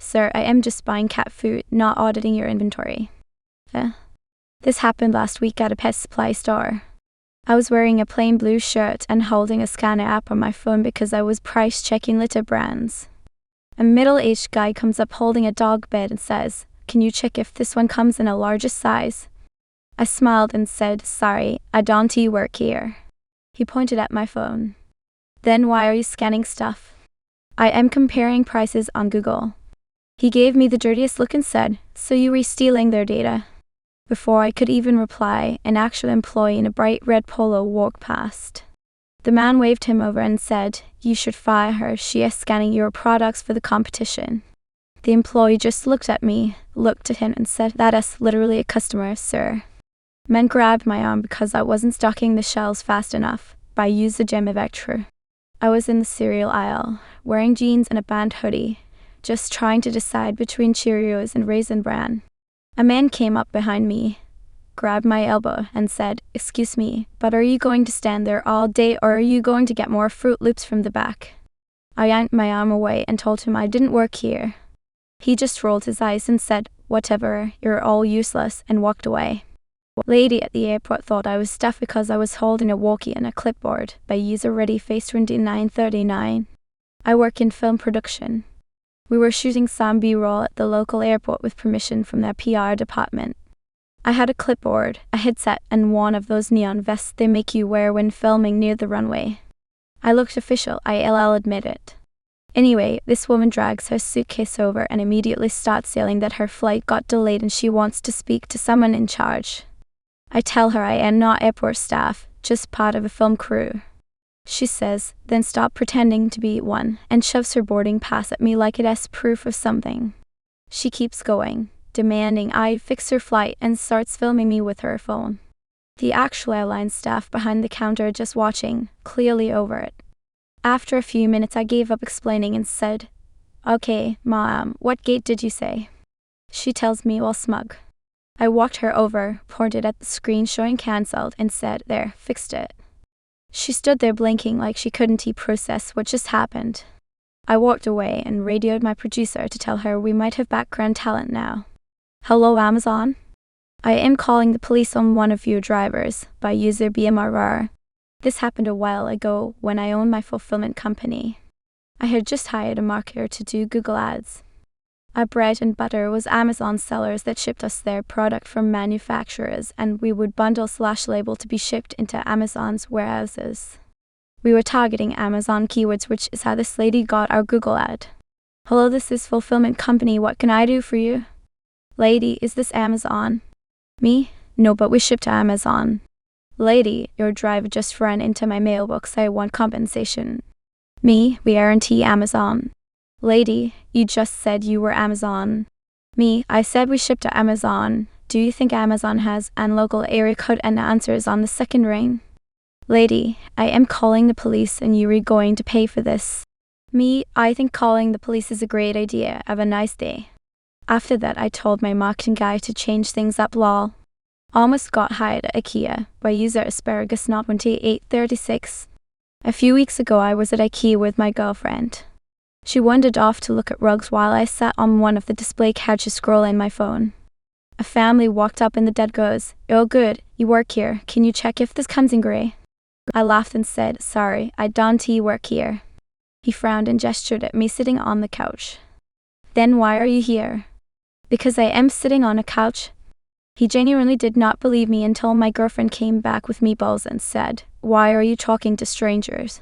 Sir, I am just buying cat food, not auditing your inventory. This happened last week at a pet supply store. I was wearing a plain blue shirt and holding a scanner app on my phone because I was price checking litter brands. A middle-aged guy comes up holding a dog bed and says, "Can you check if this one comes in a larger size?" I smiled and said, "Sorry, I don't work here." He pointed at my phone. "Then why are you scanning stuff?" "I am comparing prices on Google." He gave me the dirtiest look and said, "So you were stealing their data?" Before I could even reply, an actual employee in a bright red polo walked past. The man waved him over and said, "You should fire her, she is scanning your products for the competition." The employee just looked at me, looked at him and said, "That is literally a customer, sir." Men grabbed my arm because I wasn't stocking the shelves fast enough, but I used the gem of extra. I was in the cereal aisle, wearing jeans and a band hoodie, just trying to decide between Cheerios and Raisin Bran. A man came up behind me, grabbed my elbow and said, "Excuse me, but are you going to stand there all day or are you going to get more Fruit Loops from the back?" I yanked my arm away and told him I didn't work here. He just rolled his eyes and said, "Whatever, you're all useless," and walked away. Lady at the airport thought I was stuffed because I was holding a walkie and a clipboard by user-ready face 2939. I work in film production. We were shooting some B-roll at the local airport with permission from their PR department. I had a clipboard, a headset, and one of those neon vests they make you wear when filming near the runway. I looked official, I'll admit it. Anyway, this woman drags her suitcase over and immediately starts yelling that her flight got delayed and she wants to speak to someone in charge. I tell her I am not airport staff, just part of a film crew. She says, "Then stop pretending to be one," and shoves her boarding pass at me like it is proof of something. She keeps going, demanding I fix her flight and starts filming me with her phone. The actual airline staff behind the counter just watching, clearly over it. After a few minutes I gave up explaining and said, "Okay, Mom, what gate did you say?" She tells me while smug. I walked her over, pointed at the screen showing cancelled, and said, "There, fixed it." She stood there blinking like she couldn't process what just happened. I walked away and radioed my producer to tell her we might have background talent now. "Hello, Amazon? I am calling the police on one of your drivers, by user BMRR. This happened a while ago when I owned my fulfillment company. I had just hired a marketer to do Google ads. Our bread and butter was Amazon sellers that shipped us their product from manufacturers, and we would bundle/label to be shipped into Amazon's warehouses. We were targeting Amazon keywords, which is how this lady got our Google ad. "Hello, this is fulfillment company. What can I do for you?" "Lady, is this Amazon?" "Me? No, but we ship to Amazon." "Lady, your driver just ran into my mailbox. I want compensation." "Me? We aren't Amazon." "Lady, you just said you were Amazon." "Me? I said we ship to Amazon. Do you think Amazon has an local area code and answers on the second ring?" "Lady, I am calling the police and you are going to pay for this." "Me? I think calling the police is a great idea. Have a nice day." After that I told my marketing guy to change things up lol. Almost got hired at IKEA by user asparagus not 2836. A few weeks ago I was at IKEA with my girlfriend. She wandered off to look at rugs while I sat on one of the display couches scrolling my phone. A family walked up and the dad goes, "Oh good, you work here. Can you check if this comes in grey?" I laughed and said, "Sorry, I don't work here." He frowned and gestured at me sitting on the couch. "Then why are you here?" "Because I am sitting on a couch." He genuinely did not believe me until my girlfriend came back with meatballs and said, "Why are you talking to strangers?"